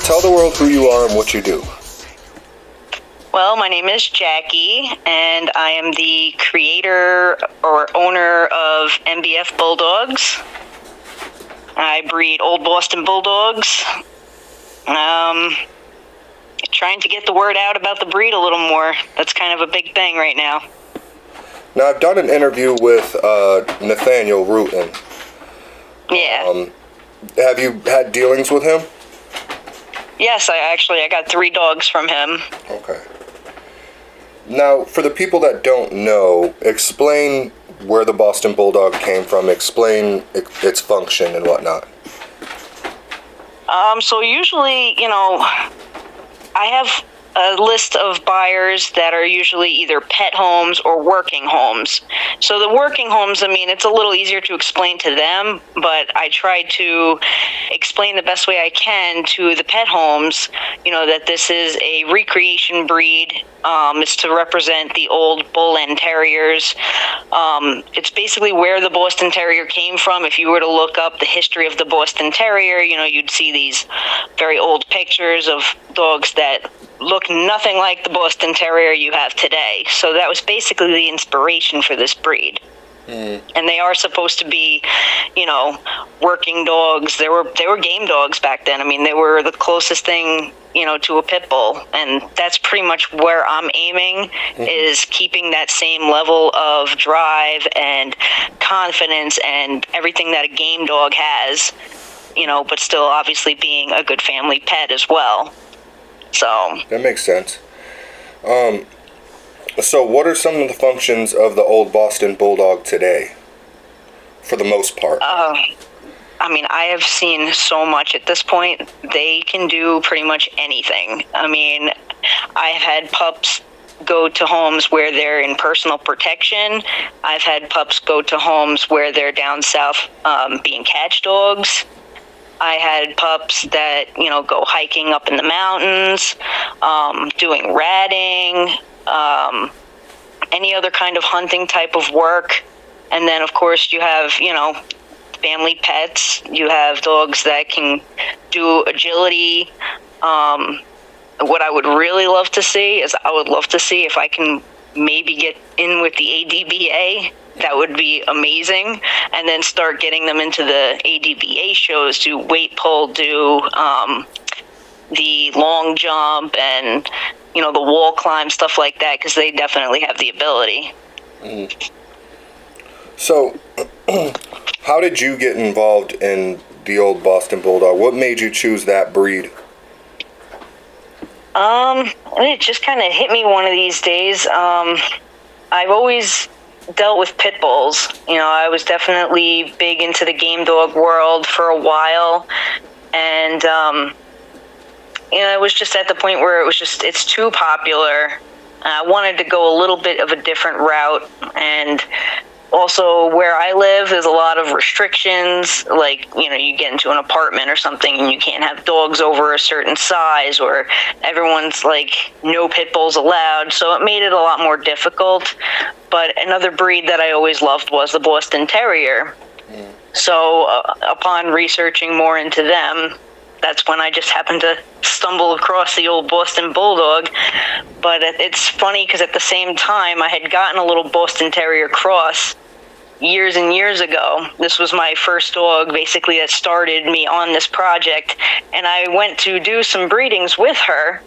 tell the world who you are and what you do. Well, my name is Jacki, and I am the creator or owner of MBF Bulldogs. I breed Old Boston Bulldogs. Trying to get the word out about the breed a little more. That's kind of a big thing right now. Now, I've done an interview with Nathaniel Rutan. Yeah. Have you had dealings with him? Yes, I got 3 dogs from him. Okay. Now, for the people that don't know, explain where the Boston Bulldog came from. Explain its function and whatnot. So usually, I have a list of buyers that are usually either pet homes or working homes. So the working homes, it's a little easier to explain to them, but I try to explain the best way I can to the pet homes, that this is a recreation breed. It's to represent the old bull and terriers. It's basically where the Boston Terrier came from. If you were to look up the history of the Boston Terrier, you'd see these very old pictures of dogs that look nothing like the Boston Terrier you have today. So that was basically the inspiration for this breed. And they are supposed to be, working dogs. They were game dogs back then. They were the closest thing, to a pit bull. And that's pretty much where I'm aiming, is keeping that same level of drive and confidence and everything that a game dog has, but still obviously being a good family pet as well. So that makes sense. So what are some of the functions of the old Boston Bulldog today, for the most part? I have seen so much at this point. They can do pretty much anything. I've had pups go to homes where they're in personal protection. I've had pups go to homes where they're down south being catch dogs. I had pups that, go hiking up in the mountains, doing ratting, any other kind of hunting type of work. And then, of course, you have, family pets. You have dogs that can do agility. What I would really love to see is I would love to see if I can maybe get in with the ADBA. That would be amazing. And then start getting them into the ADBA shows, do weight pull, do the long jump and, the wall climb, stuff like that, because they definitely have the ability. So, how did you get involved in the old Boston Bulldog? What made you choose that breed? It just kind of hit me one of these days. I've always dealt with pit bulls. I was definitely big into the game dog world for a while, and it was just at the point where it's too popular. I wanted to go a little bit of a different route, and also where I live, there's a lot of restrictions, like, you get into an apartment or something and you can't have dogs over a certain size, or everyone's like, no pit bulls allowed, so it made it a lot more difficult. But another breed that I always loved was the Boston Terrier. So upon researching more into them, that's when I just happened to stumble across the old Boston Bulldog. But it's funny because at the same time, I had gotten a little Boston Terrier cross years and years ago. This was my first dog, basically, that started me on this project. And I went to do some breedings with her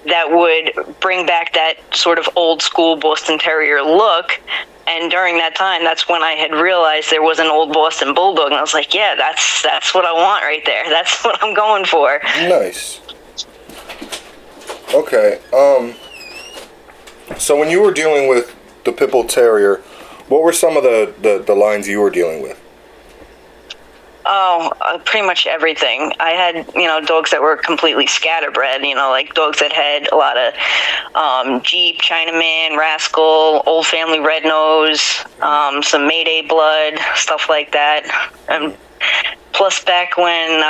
that would bring back that sort of old school Boston Terrier look. And during that time, that's when I had realized there was an old Boston Bulldog. And I was like, yeah, that's what I want right there. That's what I'm going for. Nice. Okay. So when you were dealing with the Pit Bull Terrier, what were some of the lines you were dealing with? Oh, pretty much everything. I had, dogs that were completely scatterbred, like dogs that had a lot of Jeep, Chinaman, Rascal, Old Family Red Nose, some Mayday blood, stuff like that. Plus, back when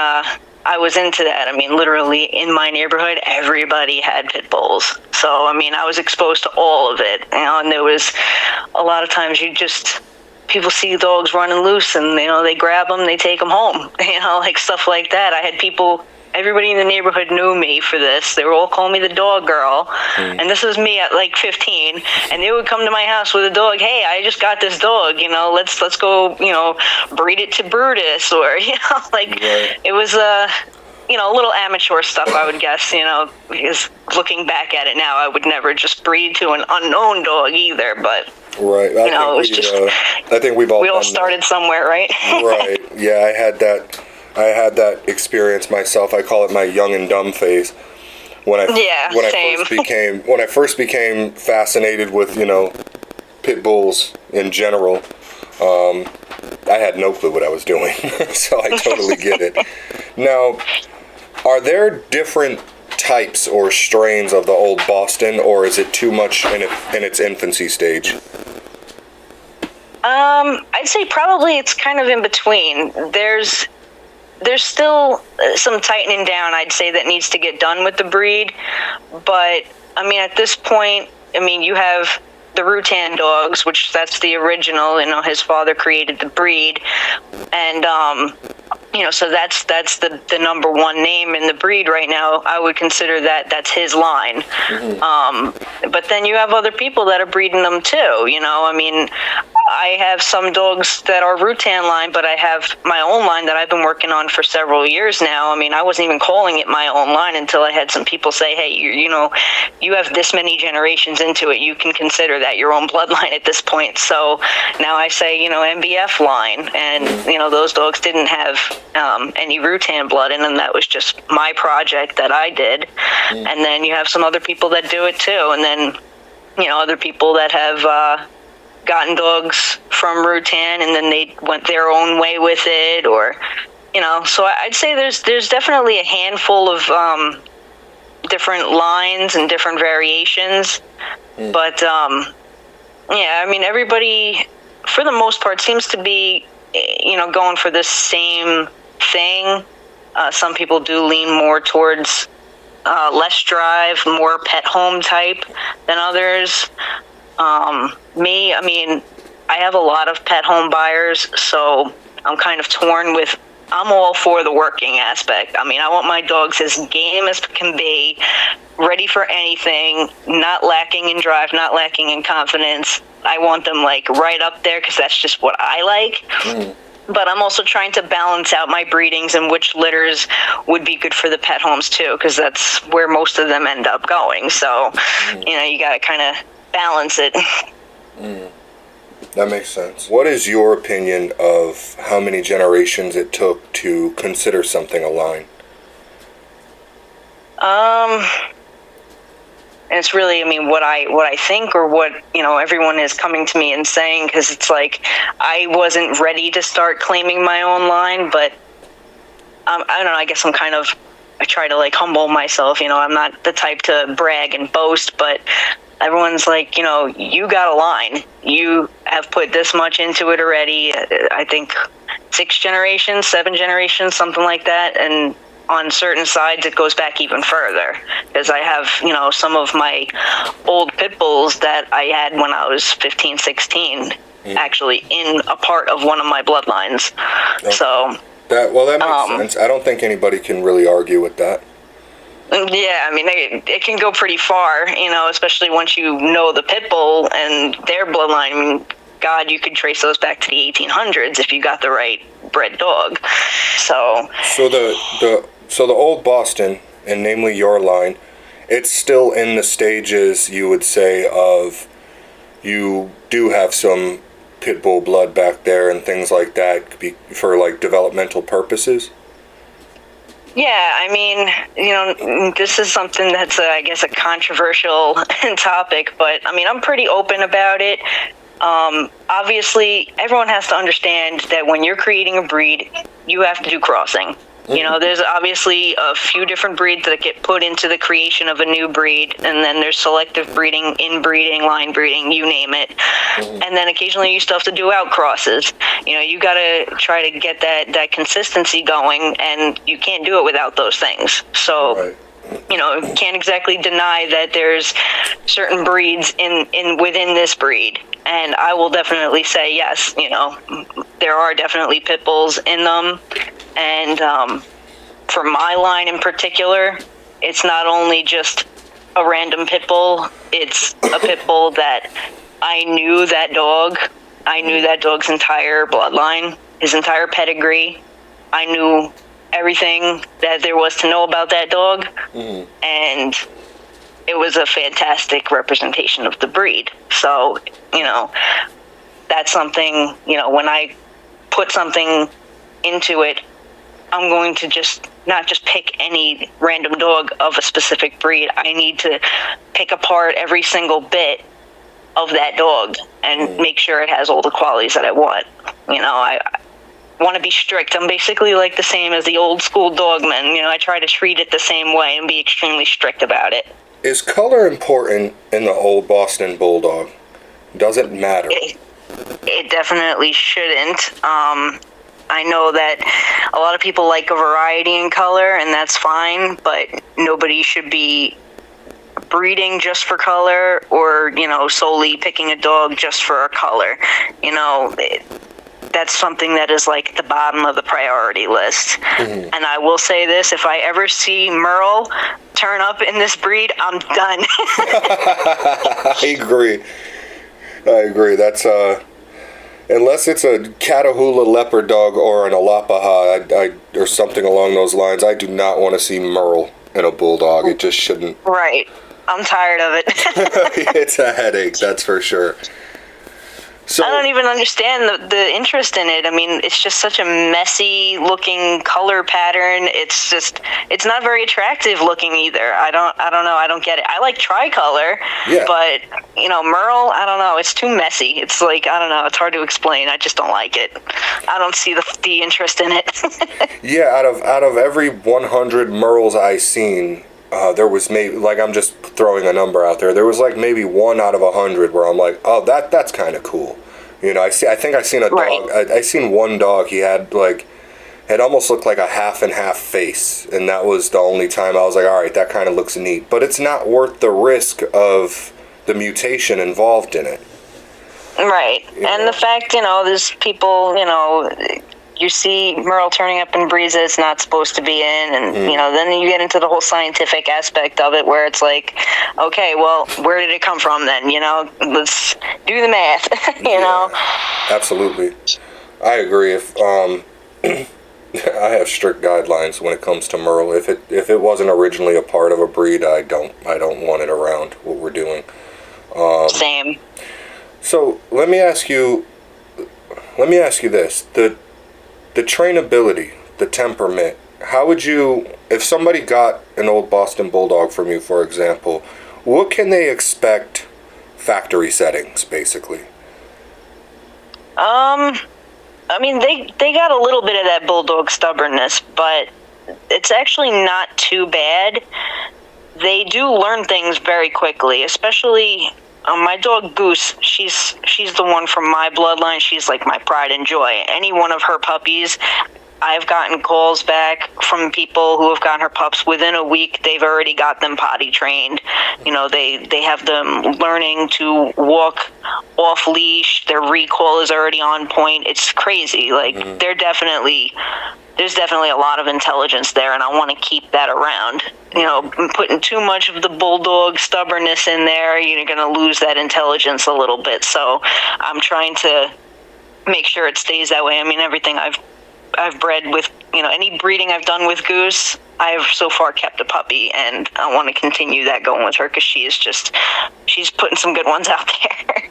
I was into that, literally in my neighborhood, everybody had pit bulls. So, I was exposed to all of it, and there was a lot of times people see dogs running loose and, they grab them, they take them home, like stuff like that. I had people everybody in the neighborhood knew me for this. They were all calling me the dog girl. And this was me at like 15. And they would come to my house with a dog. Hey, I just got this dog, let's go, breed it to Brutus, or, it was, a little amateur stuff, I would guess, because looking back at it now, I would never just breed to an unknown dog either, but... Right. I think we all started somewhere, right? Right. Yeah, I had that experience myself. I call it my young and dumb phase. When I first became fascinated with, pit bulls in general, I had no clue what I was doing. So I totally get it. Now, are there different types or strains of the Old Boston, or is it too much in its infancy stage? I'd say probably it's kind of in between. There's still some tightening down, I'd say, that needs to get done with the breed. But, at this point, you have the Rutan dogs, which that's the original, his father created the breed. And, so that's the number one name in the breed right now. I would consider that's his line. Mm-hmm. But then you have other people that are breeding them too, I have some dogs that are Rutan line, but I have my own line that I've been working on for several years now. I wasn't even calling it my own line until I had some people say, hey, you have this many generations into it. You can consider that your own bloodline at this point. So now I say, MBF line. And, those dogs didn't have any Rutan blood in them. That was just my project that I did. Mm. And then you have some other people that do it too. And then, other people that have... gotten dogs from Rutan and then they went their own way with it, or so I'd say there's definitely a handful of different lines and different variations. But everybody for the most part seems to be going for the same thing. Some people do lean more towards less drive, more pet home type than others. Me, I have a lot of pet home buyers, so I'm kind of torn with, I'm all for the working aspect. I want my dogs as game as can be, ready for anything, not lacking in drive, not lacking in confidence. I want them right up there because that's just what I like. Mm. But I'm also trying to balance out my breedings and which litters would be good for the pet homes too, because that's where most of them end up going. So, you got to kind of balance it. That makes sense. What is your opinion of how many generations it took to consider something a line? It's really, what I think, or what, everyone is coming to me and saying, because it's I wasn't ready to start claiming my own line, but I don't know, I guess I try to humble myself, I'm not the type to brag and boast, but everyone's you got a line. You have put this much into it already. I think 6 generations, 7 generations, something like that. And on certain sides, it goes back even further. Because I have, some of my old pit bulls that I had when I was 15, 16, actually in a part of one of my bloodlines. Okay. So... That makes sense. I don't think anybody can really argue with that. Yeah, it can go pretty far, especially once you know the pit bull and their bloodline. God, you could trace those back to the 1800s if you got the right bred dog. So the Old Boston, and namely your line, it's still in the stages, you would say, of you do have some pit bull blood back there and things like that for developmental purposes. Yeah, this is something that's, I guess, a controversial topic, but, I'm pretty open about it. Obviously, everyone has to understand that when you're creating a breed, you have to do crossing. There's obviously a few different breeds that get put into the creation of a new breed, and then there's selective breeding, inbreeding, line breeding, you name it. And then occasionally you still have to do out crosses. You got to try to get that consistency going, and you can't do it without those things. So, right. Can't exactly deny that there's certain breeds within this breed. And I will definitely say, yes, there are definitely pit bulls in them. And for my line in particular, it's not only just a random pit bull, it's a pit bull that I knew that dog. I knew that dog's entire bloodline, his entire pedigree. I knew everything that there was to know about that dog. And it was a fantastic representation of the breed. So, that's something, when I put something into it, I'm going to not just pick any random dog of a specific breed. I need to pick apart every single bit of that dog and make sure it has all the qualities that I want. I want to be strict. I'm basically like the same as the old school dogman. I try to treat it the same way and be extremely strict about it. Is color important in the old Boston Bulldog? Does it matter? It definitely shouldn't. I know that a lot of people like a variety in color, and that's fine, but nobody should be breeding just for color or, solely picking a dog just for a color. That's something that is like the bottom of the priority list. And I will say this, if I ever see Merle turn up in this breed, I'm done. I agree. That's unless it's a Catahoula leopard dog or an Alapaha or something along those lines, I do not want to see Merle in a bulldog. It just shouldn't. Right. I'm tired of it. It's a headache, that's for sure. So, I don't even understand the interest in it. I mean, it's just such a messy looking color pattern. It's not very attractive looking either. I don't know. I don't get it. I like tricolor, but Merle, I don't know. It's too messy. It's like, I don't know. It's hard to explain. I just don't like it. I don't see the interest in it. Yeah, out of every 100 Merles I seen, there was maybe, like, I'm just throwing a number out there. There was like maybe 1 out of 100 where I'm like, oh, that's kind of cool. I think I seen a dog. I seen one dog. He had it almost looked like a half and half face, and that was the only time I was like, all right, that kind of looks neat. But it's not worth the risk of the mutation involved in it. Right, and the fact, there's people, you see Merle turning up in breeds that it's not supposed to be in, and then you get into the whole scientific aspect of it where it's like, okay, well, where did it come from then? Let's do the math. Absolutely, I agree. If I have strict guidelines when it comes to Merle. If it wasn't originally a part of a breed, I don't want it around what we're doing. Same. So let me ask you this: the trainability, the temperament, how would you, if somebody got an old Boston Bulldog from you, for example, what can they expect factory settings, basically? I mean, they got a little bit of that Bulldog stubbornness, but it's actually not too bad. They do learn things very quickly, especially my dog Goose. She's the one from my bloodline. She's like my pride and joy. Any one of her puppies, I've gotten calls back from people who have gotten her pups within a week. They've already got them potty trained. They have them learning to walk off leash. Their recall is already on point. It's crazy. Like there's definitely a lot of intelligence there, and I want to keep that around. Putting too much of the Bulldog stubbornness in there, you're going to lose that intelligence a little bit. So I'm trying to make sure it stays that way. I mean, everything I've bred with, any breeding I've done with Goose, I've so far kept a puppy, and I want to continue that going with her because she's putting some good ones out there.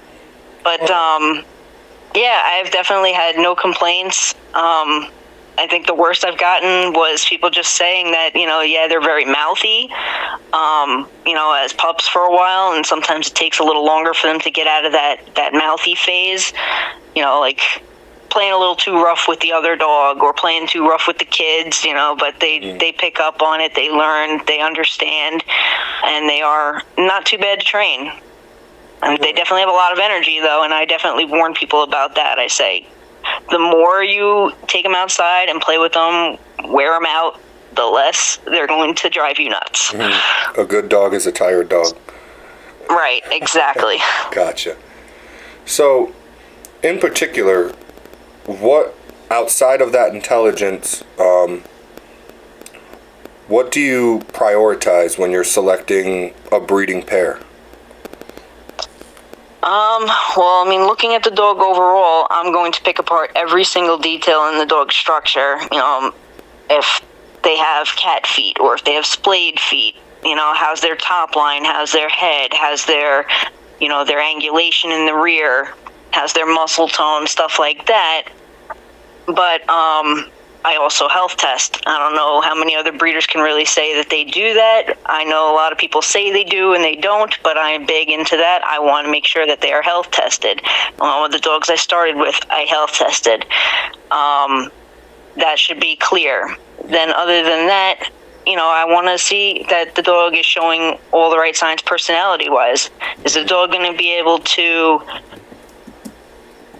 But, I've definitely had no complaints. I think the worst I've gotten was people just saying that, they're very mouthy, as pups for a while, and sometimes it takes a little longer for them to get out of that mouthy phase, like playing a little too rough with the other dog or playing too rough with the kids, but they pick up on it, they learn, they understand, and they are not too bad to train. And they definitely have a lot of energy, though, and I definitely warn people about that. I say, the more you take them outside and play with them, wear them out, the less they're going to drive you nuts. A good dog is a tired dog. Right, exactly. Gotcha. So, in particular, what, outside of that intelligence, what do you prioritize when you're selecting a breeding pair? Well, I mean, looking at the dog overall, I'm going to pick apart every single detail in the dog's structure. If they have cat feet or if they have splayed feet, how's their top line, how's their head, how's their, their angulation in the rear, how's their muscle tone, stuff like that. But, I also health test. I don't know how many other breeders can really say that they do that. I know a lot of people say they do and they don't, but I'm big into that. I want to make sure that they are health tested. With the dogs I started with, I health tested. That should be clear. Then other than that, I want to see that the dog is showing all the right signs personality-wise. Is the dog going to be able to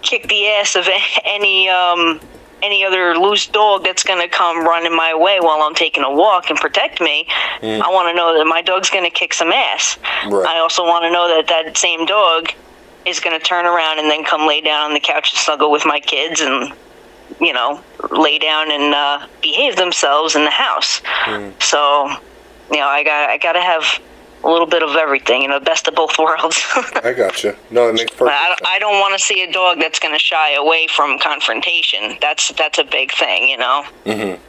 kick the ass of any other loose dog that's going to come running my way while I'm taking a walk and protect me? I want to know that my dog's going to kick some ass. Right. I also want to know that that same dog is going to turn around and then come lay down on the couch and snuggle with my kids and, lay down and behave themselves in the house. So, I got to have a little bit of everything, best of both worlds. I gotcha. No, it makes perfect sense. I don't want to see a dog that's going to shy away from confrontation. That's a big thing, Mm-hmm.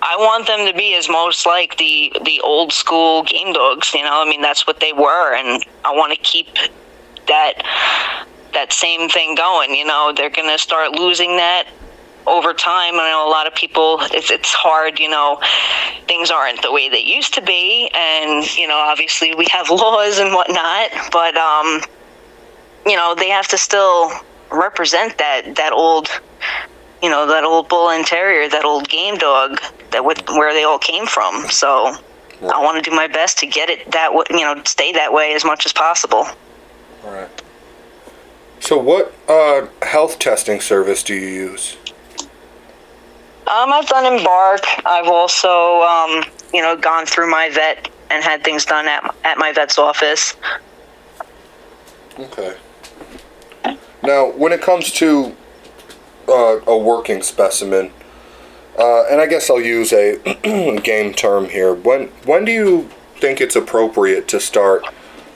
I want them to be as most like the old school game dogs, that's what they were, and I want to keep that same thing going. They're going to start losing that over time. I know a lot of people, it's hard, things aren't the way they used to be, and, obviously we have laws and whatnot, but, they have to still represent that old, that old bull and terrier, that old game dog, where they all came from. So right. I want to do my best to get it that way, stay that way as much as possible. All right. So what health testing service do you use? I've done Embark. I've also, gone through my vet and had things done at my vet's office. Okay. Now, when it comes to a working specimen, and I guess I'll use a game term here, when do you think it's appropriate to start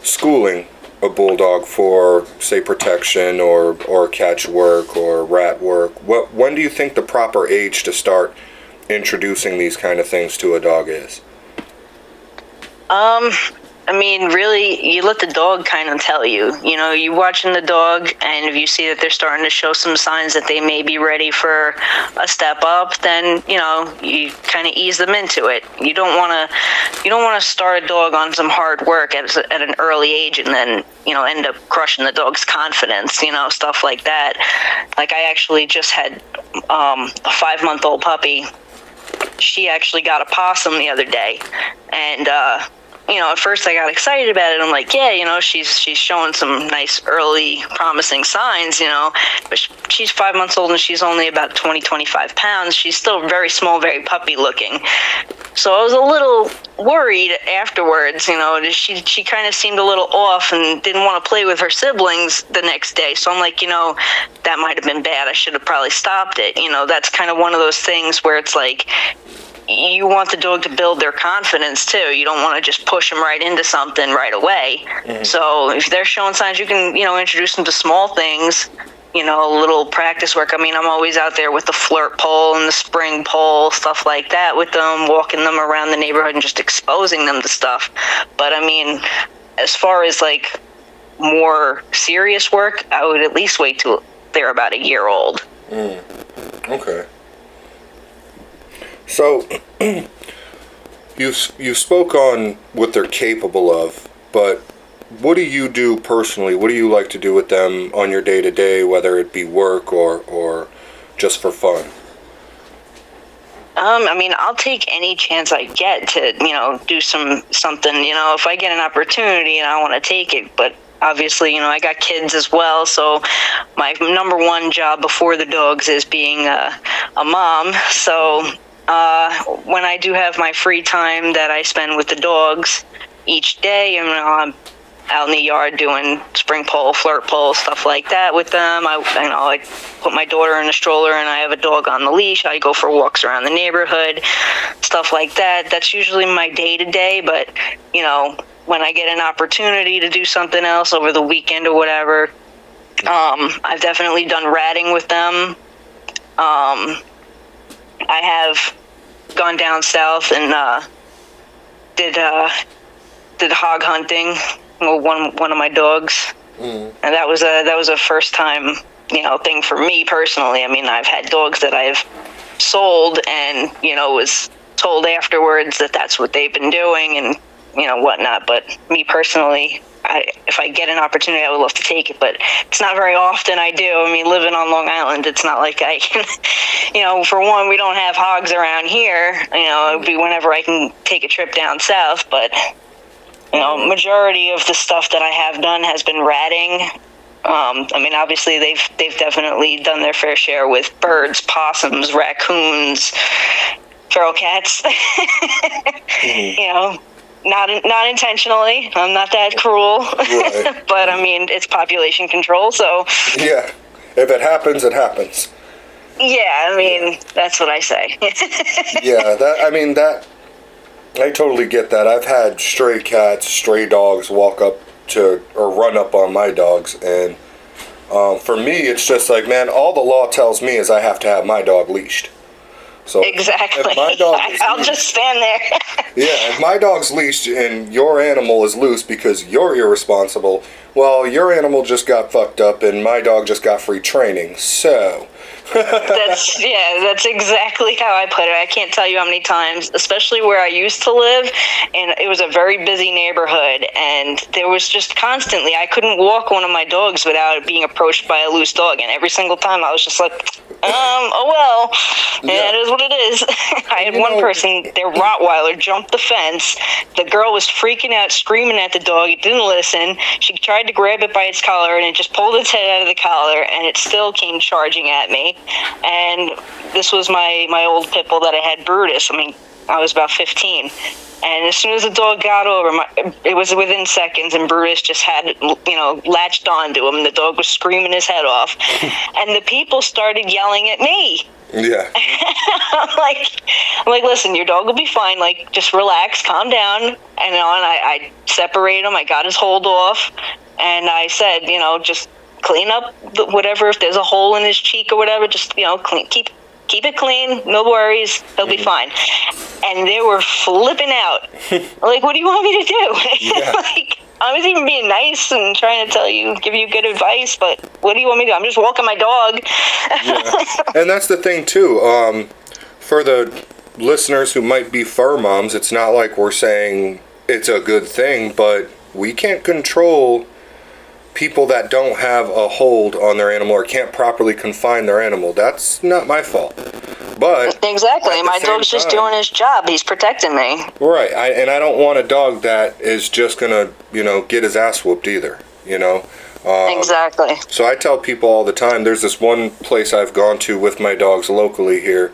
schooling a bulldog for, say, protection or catch work or rat work? When do you think the proper age to start introducing these kind of things to a dog is? Really, you let the dog kind of tell you. You're watching the dog, and if you see that they're starting to show some signs that they may be ready for a step up, then you kind of ease them into it. You don't want to start a dog on some hard work at an early age, and then end up crushing the dog's confidence. Stuff like that. Like I actually just had a 5-month-old puppy. She actually got a possum the other day, and at first I got excited about it. I'm like, yeah, she's showing some nice early promising signs, but she's 5 months old and she's only about 25 pounds. She's still very small, very puppy looking. So I was a little worried afterwards, she kind of seemed a little off and didn't want to play with her siblings the next day. So I'm like, that might have been bad. I should have probably stopped it. That's kind of one of those things where it's like, you want the dog to build their confidence too. You don't want to just push them right into something right away. Mm-hmm. So if they're showing signs, you can, introduce them to small things, a little practice work. I'm always out there with the flirt pole and the spring pole, stuff like that with them, walking them around the neighborhood and just exposing them to stuff. But as far as like more serious work, I would at least wait till they're about a year old. Okay. So, you spoke on what they're capable of, but what do you do personally? What do you like to do with them on your day-to-day, whether it be work or just for fun? I'll take any chance I get to, do something, if I get an opportunity and I want to take it, but obviously, I got kids as well, so my number one job before the dogs is being a mom, so when I do have my free time that I spend with the dogs each day, I'm out in the yard doing spring pole, flirt pole, stuff like that with them. I put my daughter in a stroller and I have a dog on the leash. I go for walks around the neighborhood, stuff stuff like that. That's usually my day-to-day, but, you know, when I get an opportunity to do something else over the weekend or whatever, I've definitely done ratting with them. I have gone down south and did hog hunting with one of my dogs, and that was a first time, you know, thing for me personally. I mean, I've had dogs that I've sold and, you know, was told afterwards that that's what they've been doing and, you know, whatnot. But me personally, if I get an opportunity, I would love to take it, but it's not very often I do. I mean, living on Long Island, it's not like I can, you know, for one, we don't have hogs around here. You know, it would be whenever I can take a trip down south, but, you know, majority of the stuff that I have done has been ratting. I mean, obviously they've definitely done their fair share with birds, possums, raccoons, feral cats. You know, not intentionally. I'm not that cruel, right. But I mean, it's population control, so. Yeah, if it happens, it happens. Yeah, I mean, that's what I say. Yeah, I totally get that. I've had stray cats, stray dogs walk up to or run up on my dogs, and for me, it's just like, man, all the law tells me is I have to have my dog leashed. So exactly. If my dog is I'll leashed, just stand there. Yeah, if my dog's leashed and your animal is loose because you're irresponsible, well, your animal just got fucked up and my dog just got free training, so. That's exactly how I put it. I can't tell you how many times, especially where I used to live, and it was a very busy neighborhood, and there was just constantly, I couldn't walk one of my dogs without being approached by a loose dog, and every single time I was just like, oh well, yeah. It is what it is. I had one person, their Rottweiler jumped the fence, the girl was freaking out, screaming at the dog, it didn't listen, she tried to grab it by its collar, and it just pulled its head out of the collar, and it still came charging at me. And this was my old pit bull that I had, Brutus. I mean, I was about 15. And as soon as the dog got over, it was within seconds, and Brutus just had, you know, latched onto him, and the dog was screaming his head off. And the people started yelling at me. Yeah. I'm like, listen, your dog will be fine. Like, just relax, calm down. And I separated him. I got his hold off. And I said, you know, just clean up whatever, if there's a hole in his cheek or whatever, just, you know, keep it clean, no worries, he'll be fine. And they were flipping out. Like, what do you want me to do? Yeah. Like, I was even being nice and trying to give you good advice, but what do you want me to do? I'm just walking my dog. Yeah. And that's the thing too, for the listeners who might be fur moms, it's not like we're saying it's a good thing, but we can't control people that don't have a hold on their animal or can't properly confine their animal. That's not my fault. But exactly, my dog's just doing his job. He's protecting me. Right, and I don't want a dog that is just gonna, you know, get his ass whooped either. You know. Exactly. So I tell people all the time. There's this one place I've gone to with my dogs locally here,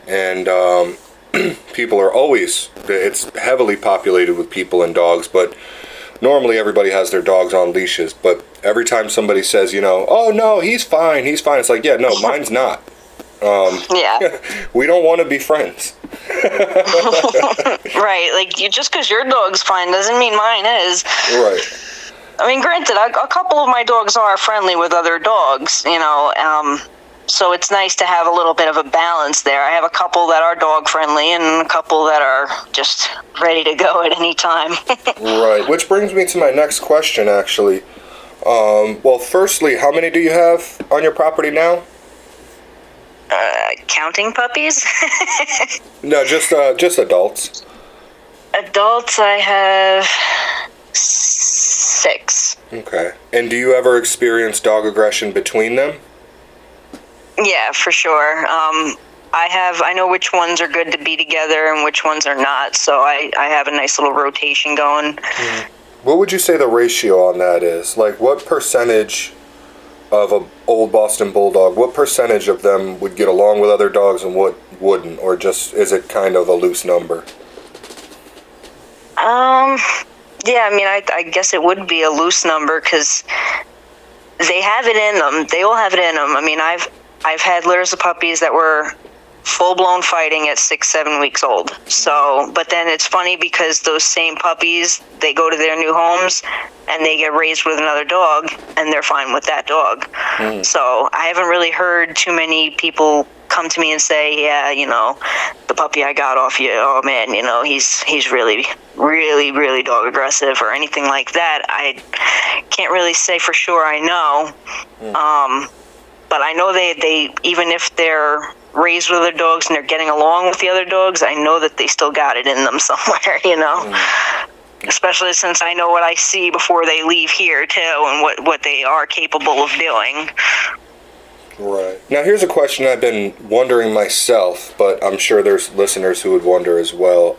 and people are always. It's heavily populated with people and dogs, but. Normally everybody has their dogs on leashes, but every time somebody says, you know, oh no, he's fine, it's like, yeah, no, mine's not. Yeah. We don't want to be friends. Right, like, just because your dog's fine doesn't mean mine is. Right. I mean, granted, a couple of my dogs are friendly with other dogs, you know, so it's nice to have a little bit of a balance there. I have a couple that are dog friendly and a couple that are just ready to go at any time. Right, which brings me to my next question, actually. Well, firstly, how many do you have on your property now? Counting puppies? No, just adults. Adults, I have 6. Okay. And do you ever experience dog aggression between them? Yeah, for sure. I know which ones are good to be together and which ones are not, so I have a nice little rotation going. What would you say the ratio on that is? Like, what percentage of a old Boston Bulldog, what percentage of them would get along with other dogs and what wouldn't? Or just, is it kind of a loose number? Yeah, I mean, I guess it would be a loose number because they have it in them. They all have it in them. I mean, I've had litters of puppies that were full-blown fighting at 6-7 weeks old. So, but then it's funny because those same puppies, they go to their new homes and they get raised with another dog and they're fine with that dog. So I haven't really heard too many people come to me and say, yeah, you know, the puppy I got off you, oh man, you know, he's really, really, really dog aggressive or anything like that. I can't really say for sure I know. But I know they even if they're raised with other dogs and they're getting along with the other dogs, I know that they still got it in them somewhere, you know. Especially since I know what I see before they leave here too, and what they are capable of doing. Right. Now here's a question I've been wondering myself, but I'm sure there's listeners who would wonder as well.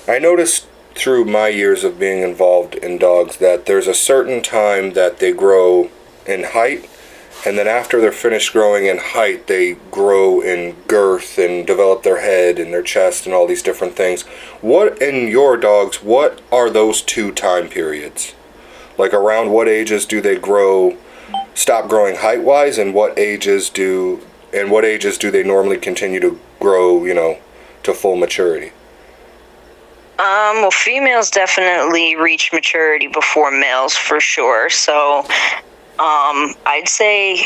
I noticed through my years of being involved in dogs that there's a certain time that they grow in height, and then after they're finished growing in height, they grow in girth and develop their head and their chest and all these different things. What, in your dogs, what are those two time periods? Like, around what ages do they stop growing height-wise, and what ages do they normally continue to grow, you know, to full maturity? Well, females definitely reach maturity before males for sure. So, I'd say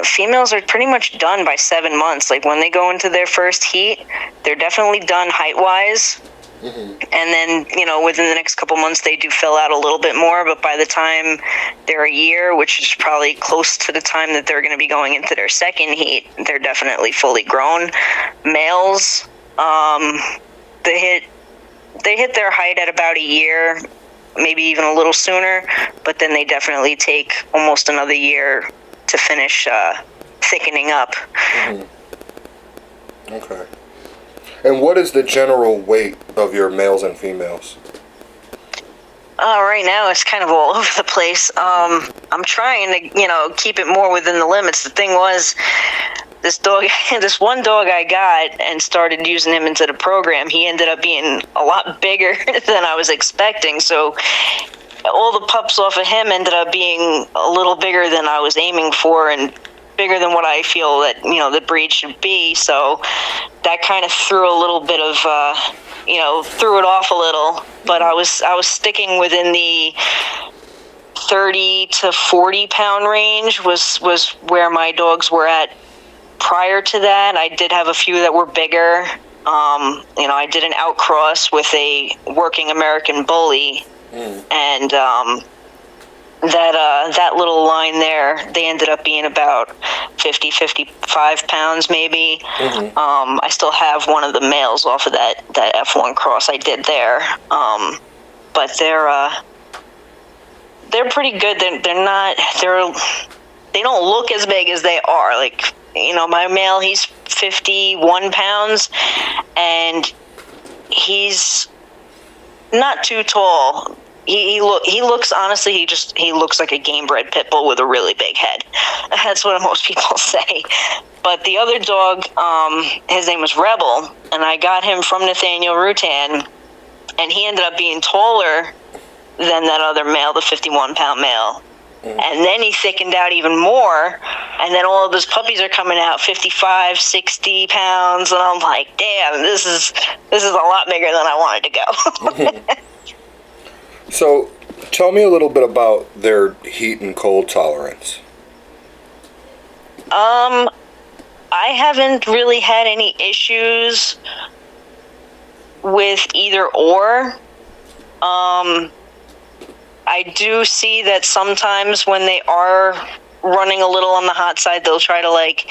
females are pretty much done by 7 months. Like when they go into their first heat, they're definitely done height-wise. And then, you know, within the next couple months, they do fill out a little bit more. But by the time they're a year, which is probably close to the time that they're going to be going into their second heat, they're definitely fully grown. Males, they hit their height at about a year, maybe even a little sooner, but then they definitely take almost another year to finish thickening up. Okay. And what is the general weight of your males and females? Right now it's kind of all over the place. I'm trying to, you know, keep it more within the limits. The thing was, this one dog I got and started using him into the program, he ended up being a lot bigger than I was expecting. So all the pups off of him ended up being a little bigger than I was aiming for and bigger than what I feel that, you know, the breed should be. So that kind of threw a little bit of, threw it off a little. But I was sticking within the 30 to 40 pound range was where my dogs were at. Prior to that, I did have a few that were bigger. I did an outcross with a working American bully, and that little line there, they ended up being about 50, 55 pounds maybe. I still have one of the males off of that F1 cross I did there, but they're pretty good. They don't look as big as they are. Like, you know, my male, he's 51 pounds, and he's not too tall. He looks, honestly, he looks like a game-bred pit bull with a really big head. That's what most people say. But the other dog, his name was Rebel, and I got him from Nathaniel Rutan, and he ended up being taller than that other male, the 51-pound male. And then he thickened out even more, and then all of his puppies are coming out 55, 60 pounds, and I'm like, damn, this is a lot bigger than I wanted to go. So, tell me a little bit about their heat and cold tolerance. I haven't really had any issues with either or. I do see that sometimes when they are running a little on the hot side, they'll try to like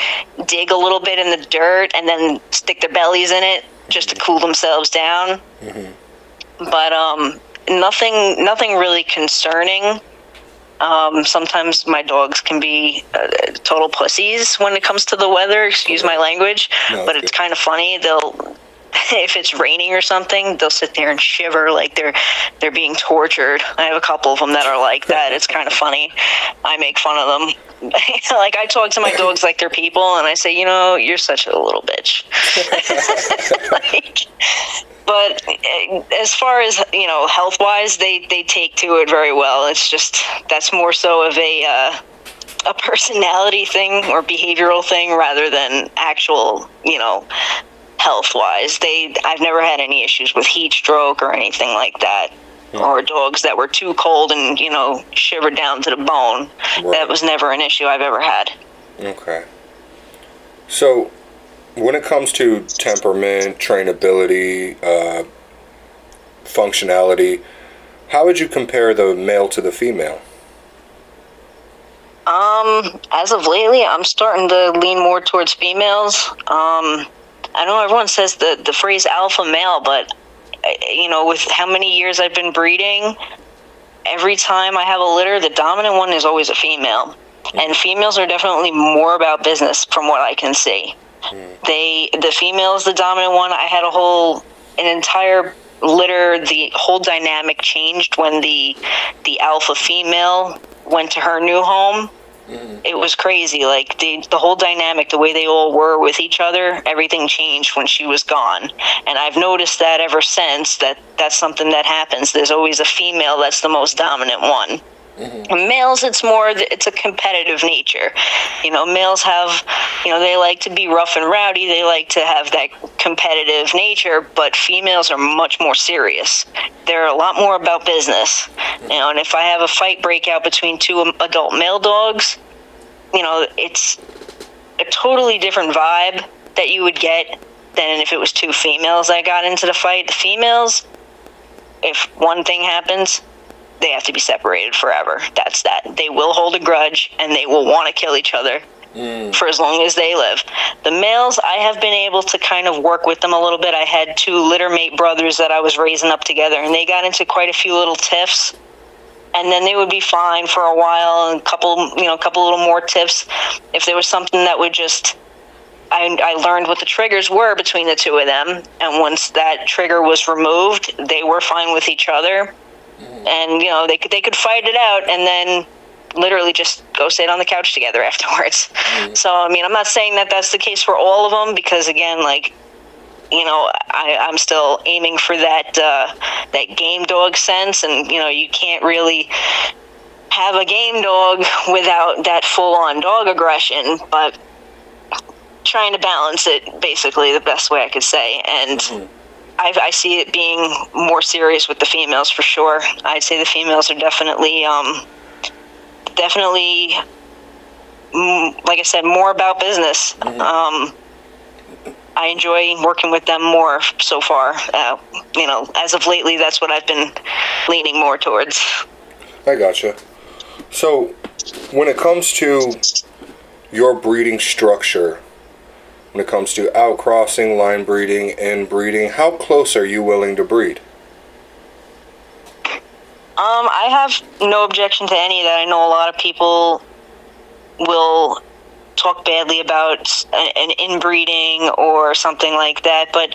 dig a little bit in the dirt and then stick their bellies in it just to cool themselves down. But nothing really concerning. Sometimes my dogs can be total pussies when it comes to the weather, excuse my language, but it's kind of funny. If it's raining or something, they'll sit there and shiver like they're being tortured. I have a couple of them that are like that. It's kind of funny. I make fun of them. Like, I talk to my dogs like they're people, and I say, you know, you're such a little bitch. But as far as, you know, health-wise, they take to it very well. It's just, that's more so of a a personality thing or behavioral thing rather than actual, health-wise. I've never had any issues with heat stroke or anything like that. Or dogs that were too cold and, shivered down to the bone. Right. That was never an issue I've ever had. Okay. So, when it comes to temperament, trainability, functionality, how would you compare the male to the female? As of lately, I'm starting to lean more towards females. I know everyone says the phrase alpha male, but with how many years I've been breeding, every time I have a litter, the dominant one is always a female. And females are definitely more about business from what I can see. The female is the dominant one. I had an entire litter, the whole dynamic changed when the alpha female went to her new home. It was crazy. Like the whole dynamic, the way they all were with each other, everything changed when she was gone. And I've noticed that ever since, that's something that happens. There's always a female that's the most dominant one. Males, it's a competitive nature. Males have, they like to be rough and rowdy. They like to have that competitive nature, but females are much more serious. They're a lot more about business. And if I have a fight break out between two adult male dogs, it's a totally different vibe that you would get than if it was two females that got into the fight. The females, if one thing happens, they have to be separated forever. That's that. They will hold a grudge, and they will want to kill each other for as long as they live. The males, I have been able to kind of work with them a little bit. I had two littermate brothers that I was raising up together, and they got into quite a few little tiffs, and then they would be fine for a while, and a couple little more tiffs. If there was something that would just... I learned what the triggers were between the two of them, and once that trigger was removed, they were fine with each other. And they could fight it out and then literally just go sit on the couch together afterwards. So I'm not saying that that's the case for all of them, because again, I'm still aiming for that game dog sense, and you can't really have a game dog without that full-on dog aggression, but trying to balance it, basically the best way I could say. And I see it being more serious with the females for sure. I'd say the females are definitely, like I said, more about business. I enjoy working with them more so far. As of lately, that's what I've been leaning more towards. I gotcha. So, when it comes to your breeding structure, when it comes to outcrossing, line breeding, inbreeding, how close are you willing to breed? I have no objection to any of that. I know a lot of people will talk badly about an inbreeding or something like that, but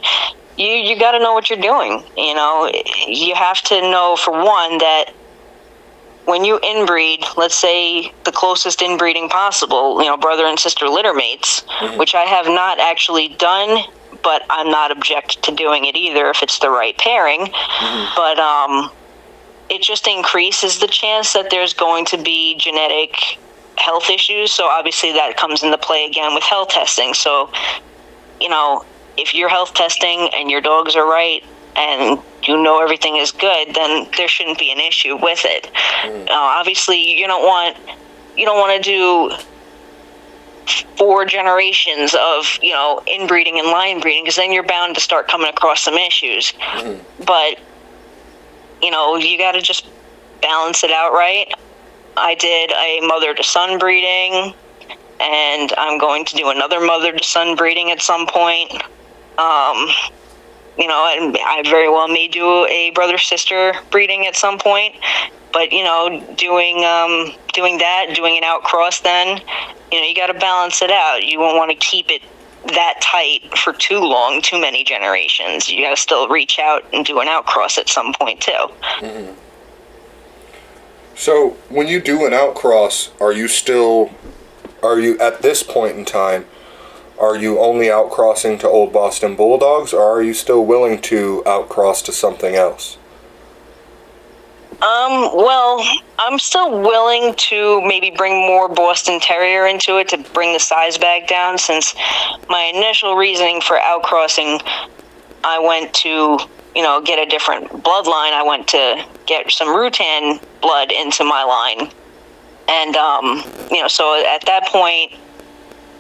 you got to know what you're doing. You have to know, for one, that when you inbreed, let's say the closest inbreeding possible, brother and sister litter mates, which I have not actually done, but I'm not object to doing it either if it's the right pairing. But it just increases the chance that there's going to be genetic health issues. So obviously that comes into play again with health testing. So, if you're health testing and your dogs are right, and everything is good, then there shouldn't be an issue with it. Obviously, you don't want to do 4 generations of inbreeding and line breeding, because then you're bound to start coming across some issues. But you got to just balance it out right. I did a mother to son breeding, and I'm going to do another mother to son breeding at some point. And I very well may do a brother-sister breeding at some point, but, doing an outcross, then, you got to balance it out. You won't want to keep it that tight for too long, too many generations. You got to still reach out and do an outcross at some point, too. So, when you do an outcross, are you at this point in time, are you only outcrossing to Old Boston Bulldogs, or are you still willing to outcross to something else? Well, I'm still willing to maybe bring more Boston Terrier into it to bring the size back down, since my initial reasoning for outcrossing, I went to, get a different bloodline. I went to get some Rutan blood into my line. And, so at that point,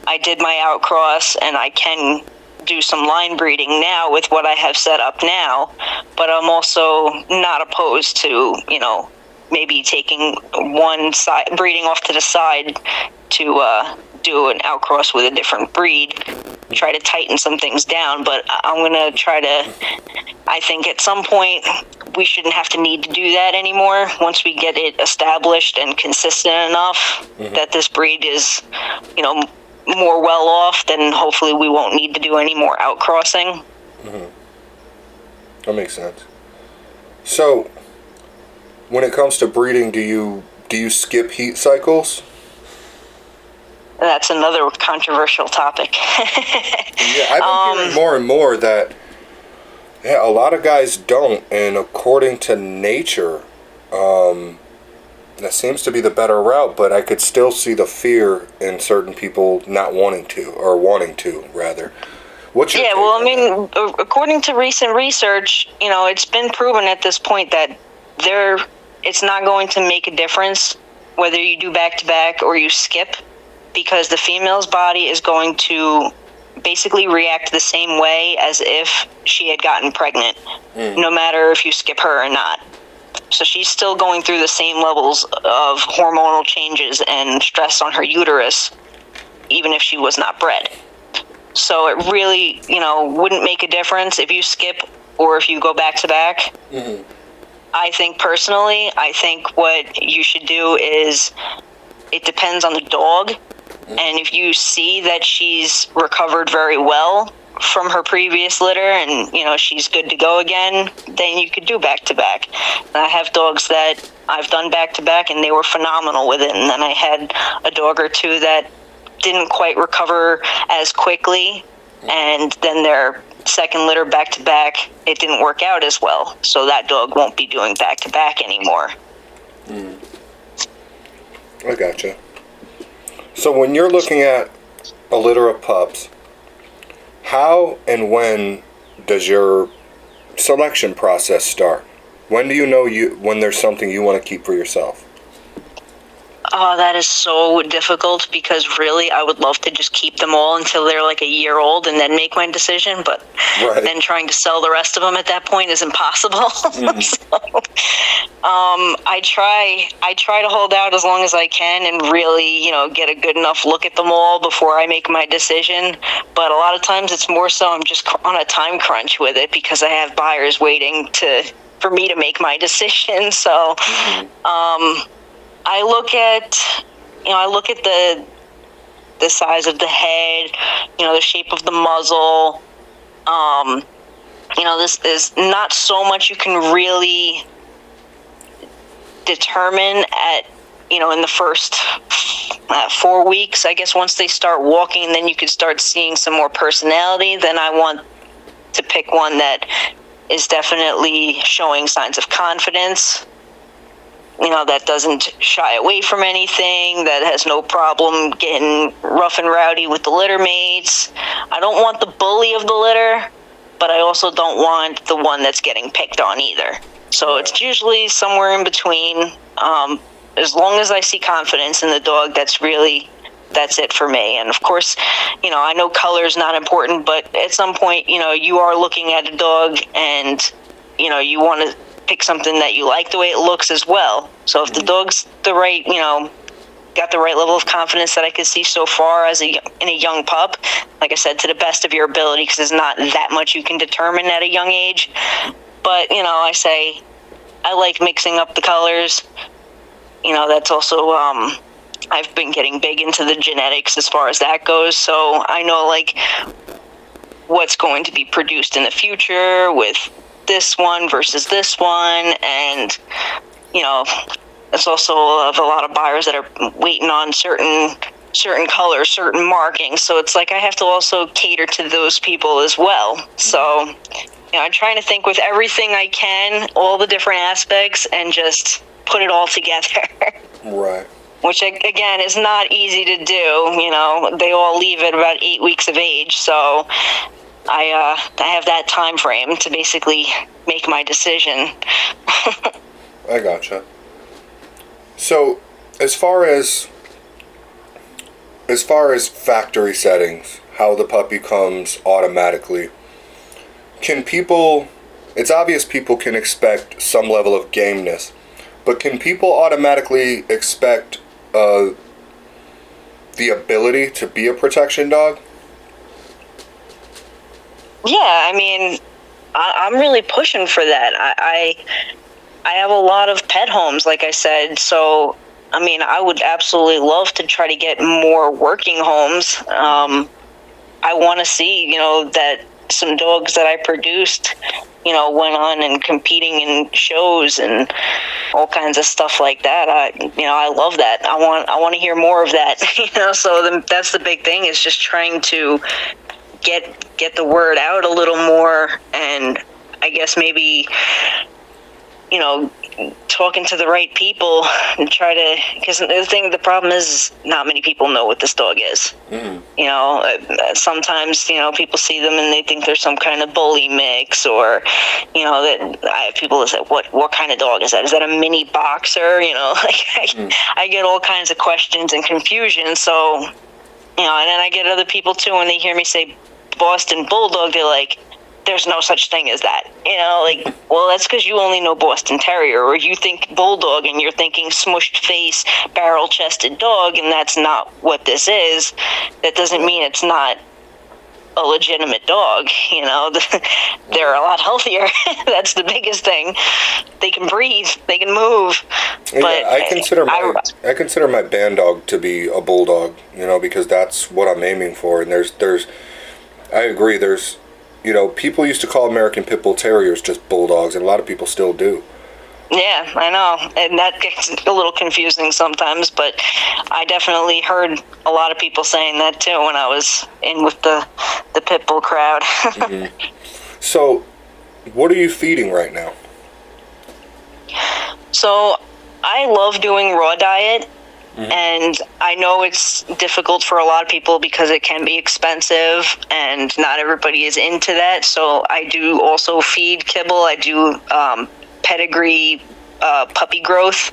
I did my outcross, and I can do some line breeding now with what I have set up now, but I'm also not opposed to, maybe taking one side, breeding off to the side to do an outcross with a different breed, try to tighten some things down. But I'm going to try to, I think at some point we shouldn't have to need to do that anymore. Once we get it established and consistent enough that this breed is, more well off, then hopefully we won't need to do any more outcrossing. That makes sense. So, when it comes to breeding, do you skip heat cycles? That's another controversial topic. Yeah, I've been hearing more and more that a lot of guys don't, and according to nature, that seems to be the better route, but I could still see the fear in certain people not wanting to, or wanting to, rather. What's your take on that? According to recent research, it's been proven at this point that it's not going to make a difference whether you do back-to-back or you skip, because the female's body is going to basically react the same way as if she had gotten pregnant, no matter if you skip her or not. So she's still going through the same levels of hormonal changes and stress on her uterus, even if she was not bred. So it really, wouldn't make a difference if you skip or if you go back-to-back. I think what you should do is, it depends on the dog. And if you see that she's recovered very well from her previous litter and, she's good to go again, then you could do back-to-back. And I have dogs that I've done back-to-back and they were phenomenal with it. And then I had a dog or two that didn't quite recover as quickly, and then their second litter back-to-back, it didn't work out as well. So that dog won't be doing back-to-back anymore. I gotcha. So when you're looking at a litter of pups, how and when does your selection process start? When do you know when there's something you want to keep for yourself? Oh, that is so difficult, because really I would love to just keep them all until they're like a year old and then make my decision, but then trying to sell the rest of them at that point is impossible. So, I try to hold out as long as I can and really, get a good enough look at them all before I make my decision. But a lot of times it's more so I'm just on a time crunch with it, because I have buyers waiting for me to make my decision. So, I look at the size of the head, the shape of the muzzle. This is not so much you can really determine at, in the first 4 weeks. I guess once they start walking, then you can start seeing some more personality. Then I want to pick one that is definitely showing signs of confidence. That doesn't shy away from anything, that has no problem getting rough and rowdy with the litter mates. I don't want the bully of the litter, but I also don't want the one that's getting picked on either. So it's usually somewhere in between. As long as I see confidence in the dog, that's it for me. And of course, I know color is not important, but at some point, you are looking at a dog and, you want to pick something that you like the way it looks as well. So if the dog's the right, got the right level of confidence that I could see so far in a young pup, like I said, to the best of your ability, because there's not that much you can determine at a young age. But, I say I like mixing up the colors. That's also, I've been getting big into the genetics as far as that goes. So I know, what's going to be produced in the future with this one versus this one. And, it's also a lot of buyers that are waiting on certain colors, certain markings. So it's like I have to also cater to those people as well. So I'm trying to think with everything I can, all the different aspects, and just put it all together. Right. Which, again, is not easy to do. They all leave at about 8 weeks of age, so I have that time frame to basically make my decision. I gotcha. So, as far as factory settings, how the puppy comes automatically, can people, it's obvious people can expect some level of gameness, but can people automatically expect the ability to be a protection dog? Yeah, I mean, I'm really pushing for that. I have a lot of pet homes, like I said, so, I mean, I would absolutely love to try to get more working homes. I want to see, that some dogs that I produced, went on and competing in shows and all kinds of stuff like that. I love that. I want to hear more of that. So that's the big thing, is just trying to get the word out a little more, and I guess maybe, talking to the right people and try to, because the problem is not many people know what this dog is. Sometimes, people see them and they think there's some kind of bully mix, or, that I have people that say, what kind of dog is that? Is that a mini boxer? I get all kinds of questions and confusion. So, and then I get other people too, when they hear me say Boston Bulldog, they're like, there's no such thing as that. Well, that's because you only know Boston Terrier, or you think Bulldog and you're thinking smushed face, barrel chested dog, and that's not what this is. That doesn't mean it's not a legitimate dog. They're a lot healthier. That's the biggest thing. They can breathe, they can move. Yeah, but I consider my band dog to be a bulldog, because that's what I'm aiming for. And I agree, people used to call American Pit Bull Terriers just bulldogs, and a lot of people still do. Yeah, I know, and that gets a little confusing sometimes, but I definitely heard a lot of people saying that too when I was in with the Pit Bull crowd. Mm-hmm. So, what are you feeding right now? So, I love doing raw diet. And I know it's difficult for a lot of people because it can be expensive and not everybody is into that. So I do also feed kibble. I do pedigree puppy growth.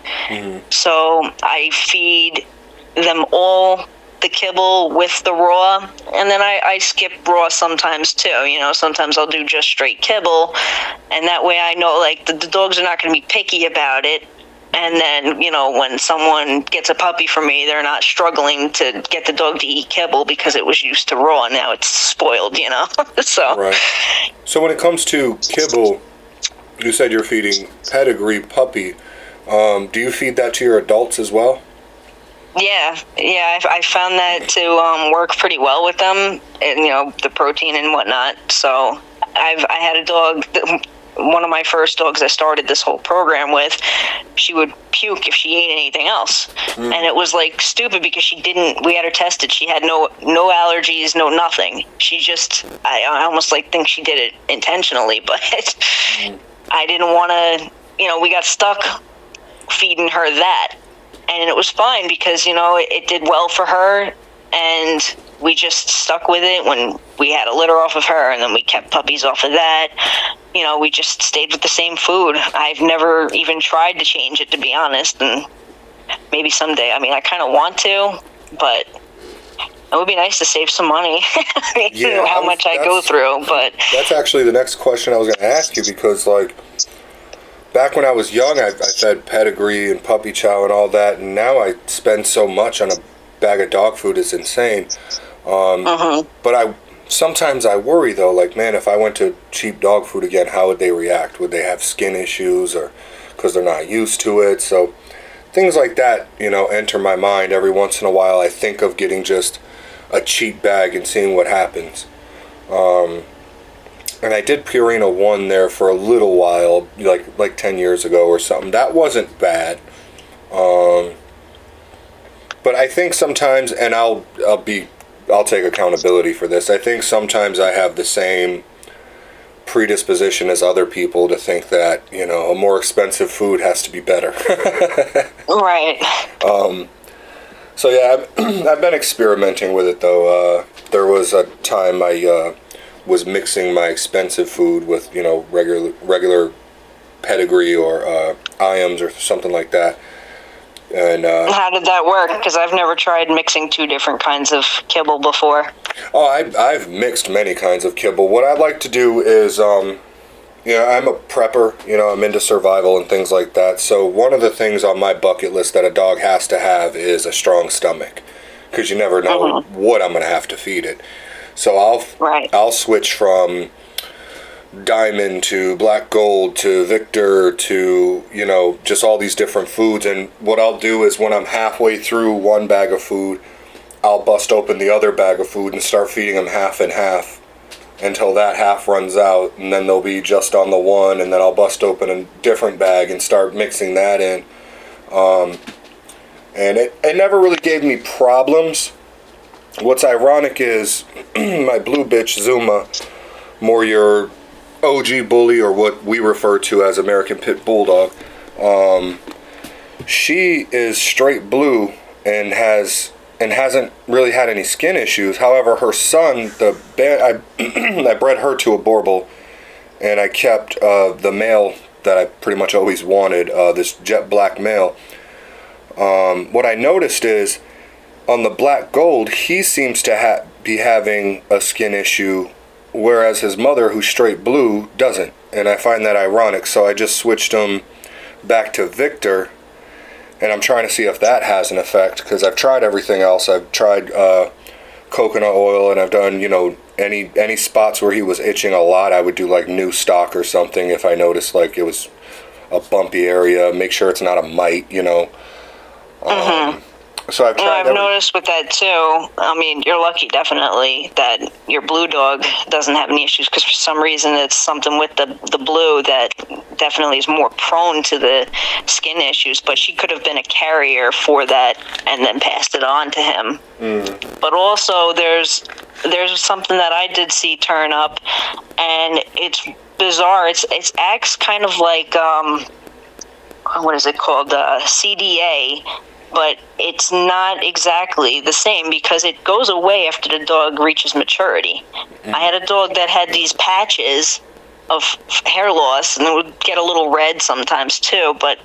So I feed them all the kibble with the raw. And then I skip raw sometimes too. Sometimes I'll do just straight kibble. And that way I know the dogs are not going to be picky about it. And then, when someone gets a puppy from me, they're not struggling to get the dog to eat kibble because it was used to raw and now it's spoiled, So. Right. So when it comes to kibble, you said you're feeding pedigree puppy. Do you feed that to your adults as well? Yeah. I found that to work pretty well with them, and, the protein and whatnot. So I had a dog one of my first dogs I started this whole program with, she would puke if she ate anything else. And it was stupid because we had her tested. She had no allergies, no nothing. She just, I almost think she did it intentionally, but I didn't want to, we got stuck feeding her that. And it was fine because, it did well for her, and we just stuck with it when we had a litter off of her, and then we kept puppies off of that. We just stayed with the same food. I've never even tried to change it, to be honest, and maybe someday. I mean, I kind of want to, but it would be nice to save some money. How much I go through, but... That's actually the next question I was going to ask you, because, back when I was young, I fed pedigree and puppy chow and all that, and now I spend so much on a bag of dog food, it's insane. But sometimes I worry though, man, if I went to cheap dog food again, how would they react? Would they have skin issues, or because they're not used to it? So things like that, enter my mind every once in a while. I think of getting just a cheap bag and seeing what happens. And I did Purina 1 there for a little while, like 10 years ago or something. That wasn't bad. But I think sometimes, and I'll take accountability for this, I think sometimes I have the same predisposition as other people to think that, you know, a more expensive food has to be better. Right. So yeah, I've been experimenting with it though. There was a time I was mixing my expensive food with, you know, regular pedigree or IAMs or something like that. And how did that work? Because I've never tried mixing two different kinds of kibble before. Oh, I've mixed many kinds of kibble. What I like to do is, you know, I'm a prepper. You know, I'm into survival and things like that. So one of the things on my bucket list that a dog has to have is a strong stomach, because you never know what I'm going to have to feed it. So I'll switch from Diamond to Black Gold to Victor to, you know, just all these different foods. And what I'll do is when I'm halfway through one bag of food, I'll bust open the other bag of food and start feeding them half and half until that half runs out, and then they'll be just on the one, and then I'll bust open a different bag and start mixing that in. And it never really gave me problems. What's ironic is my blue bitch Zuma, more your OG bully, or what we refer to as American Pit Bulldog, she is straight blue and hasn't really had any skin issues. However, her son, I bred her to a Borbal, and I kept the male that I pretty much always wanted, this jet black male. What I noticed is on the Black Gold, he seems to be having a skin issue, whereas his mother, who's straight blue, doesn't. And I find that ironic, so I just switched him back to Victor, and I'm trying to see if that has an effect, because I've tried everything else. I've tried coconut oil, and I've done, you know, any spots where he was itching a lot, I would do like new stock or something if I noticed like it was a bumpy area. Make sure it's not a mite, you know. So I've tried. I've noticed with that too. I mean, you're lucky, definitely, that your blue dog doesn't have any issues, because for some reason it's something with the blue that definitely is more prone to the skin issues. But she could have been a carrier for that and then passed it on to him. But also, there's something that I did see turn up, and it's bizarre. It acts kind of like what is it called? CDA. But it's not exactly the same, because it goes away after the dog reaches maturity. I had a dog that had these patches of hair loss, and it would get a little red sometimes too, but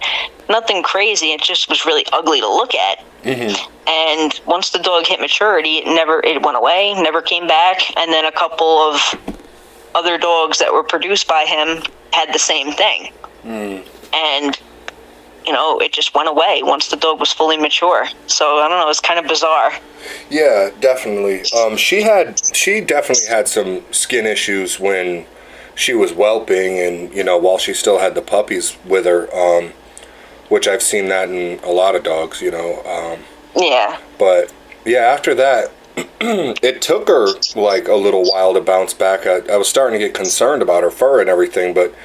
nothing crazy. It just was really ugly to look at. And once the dog hit maturity, it went away, never came back. And then a couple of other dogs that were produced by him had the same thing. And you know, it just went away once the dog was fully mature. So I don't know, it's kind of bizarre. Yeah, definitely. She definitely had some skin issues when she was whelping, and you know, while she still had the puppies with her, which I've seen that in a lot of dogs, you know. Yeah. But yeah, after that, it took her like a little while to bounce back. I was starting to get concerned about her fur and everything, but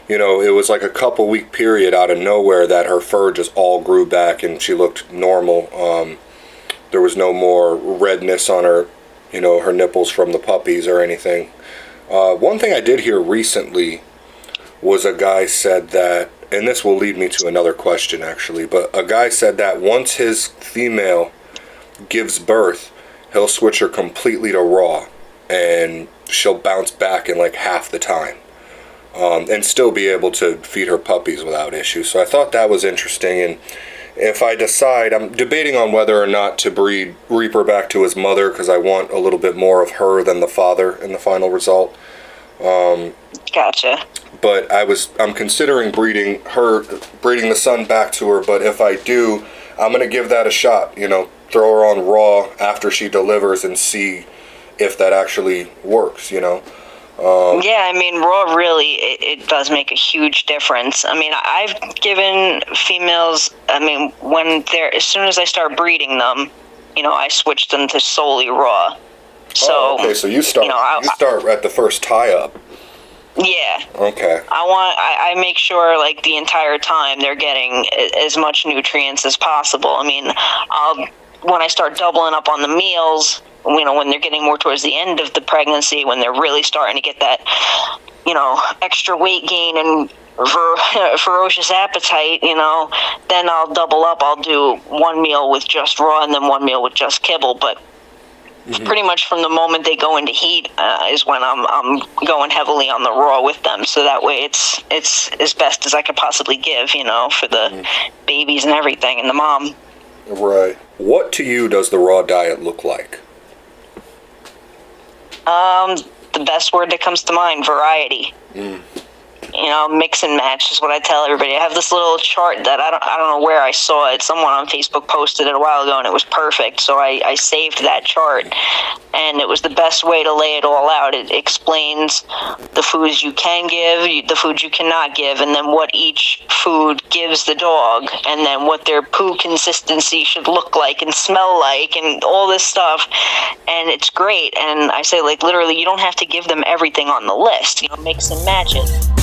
you know, it was like a couple week period out of nowhere that her fur just all grew back and she looked normal. There was no more redness on her, you know, her nipples from the puppies or anything. One thing I did hear recently was a guy said that, and this will lead me to another question actually, but a guy said that once his female gives birth, he'll switch her completely to raw and she'll bounce back in like half the time. And still be able to feed her puppies without issue. So I thought that was interesting. And if I decide, I'm debating on whether or not to breed Reaper back to his mother, because I want a little bit more of her than the father in the final result. Gotcha. But I'm considering breeding the son back to her. But if I do, I'm going to give that a shot. You know, throw her on raw after she delivers and see if that actually works, you know. Yeah, I mean, raw really, it does make a huge difference. I mean, I've given females, I mean, as soon as I start breeding them, you know, I switch them to solely raw. So, okay, so you start at the first tie-up. Yeah. Okay. I make sure, like, the entire time they're getting as much nutrients as possible. I mean, when I start doubling up on the meals, you know, when they're getting more towards the end of the pregnancy, when they're really starting to get that extra weight gain and ferocious appetite, then I'll double up. I'll do one meal with just raw and then one meal with just kibble. But pretty much from the moment they go into heat is when I'm going heavily on the raw with them. So that way it's as best as I could possibly give, for the babies and everything and the mom. Right. What to you does the raw diet look like? The best word that comes to mind, variety. Mix and match is what I tell everybody. I have this little chart that I don't know where I saw it. Someone on Facebook posted it a while ago, and it was perfect. So I saved that chart, and it was the best way to lay it all out. It explains the foods you can give, the foods you cannot give, and then what each food gives the dog, and then what their poo consistency should look like and smell like, and all this stuff. And it's great. And I say, literally, you don't have to give them everything on the list. Mix and match it.